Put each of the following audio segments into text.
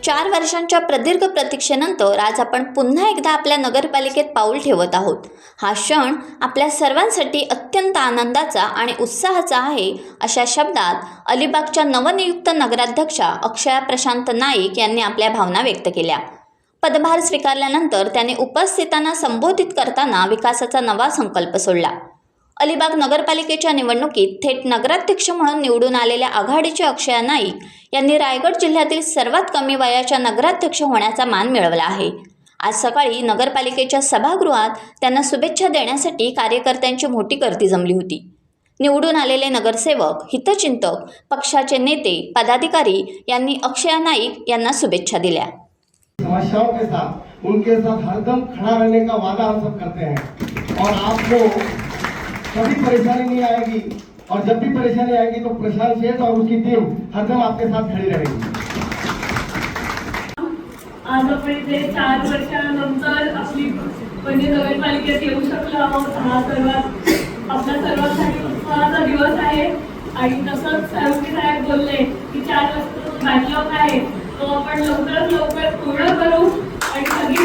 4 वर्षांच्या प्रदीर्घ प्रतीक्षेनंतर आज आपण पुन्हा एकदा आपल्या नगरपालिकेत पाऊल ठेवत आहोत। हा क्षण आपल्या सर्वांसाठी अत्यंत आनंदाचा आणि उत्साहाचा आहे, अशा शब्दात अलिबागच्या नवनियुक्त नगराध्यक्षा अक्षया प्रशांत नाईक यांनी आपल्या भावना व्यक्त केल्या। पदभार स्वीकारल्यानंतर त्याने उपस्थितांना संबोधित करताना विकासाचा नवा संकल्प सोडला। अलिबाग नगरपालिकेच्या निवडणुकीत थेट नगराध्यक्ष म्हणून निवडून आलेल्या आघाडीचे अक्षया नाईक यांनी रायगड जिल्ह्यातील सर्वात कमी वयाच्या नगराध्यक्ष होण्याचा मान मिळवला आहे। आज सकाळी नगरपालिकेच्या सभागृहात त्यांना शुभेच्छा देण्यासाठी कार्यकर्त्यांची मोठी गर्दी जमली होती। निवडून आलेले नगरसेवक, हितचिंतक, पक्षाचे नेते, पदाधिकारी यांनी अक्षया नाईक यांना शुभेच्छा दिल्या। समस्याओं के साथ उनके साथ हरदम खड़ा रहने का वादा हम सब करते हैं और आपको कभी परेशानी नहीं आएगी और जब भी परेशानी आएगी तो प्रशांत शेठ और उसकी टीम हरदम आपके साथ खड़ी रहेगी। आज आपण इथे 4 वर्षानंतर आपली म्हणजे नगरपालिकेत येऊ शकलो आहोत। हा सर्वात आपल्या सर्वांसाठी उत्साहाचा दिवस आहे आणि तसंच साहेब बोलले की 4 वर्ष बॅकलॉग आहे तो आपण लवकरात लवकर पूर्ण करू आणि सगळी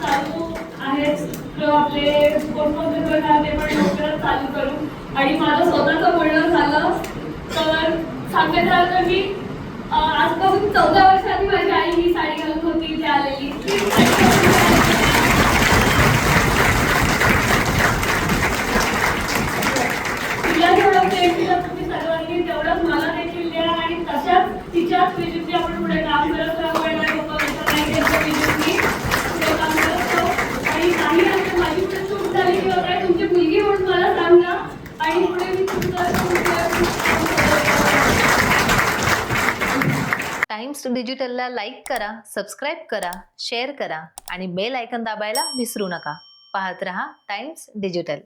चालू आहेत तो आपले कोणकोणते प्रकार ते पण लवकरच चालू करू। आणि माझं स्वतःचं बोलणं झालं तर सांगायचं झालं तर मी आजपासून 14 वर्षांनी माझी आई ही साडी घालून होती इथे आलेली। तिला जेवढं प्रेम दिलं तुम्ही सर्वांनी तेवढंच मला देखील द्या आणि तशाच तिच्याच विजिटची आपण पुढे काम करत राहू आणि काम करत राहू। आणि काही असं माझी पुढे चूक झाली किंवा काय तुमची मुलगी म्हणून मला सांगा आणि पुढे मी टाइम्स डिजिटलला लाईक करा, सबस्क्राईब करा, शेअर करा आणि बेल आयकॉन दाबायला विसरू नका। पाहत रहा टाइम्स डिजिटल।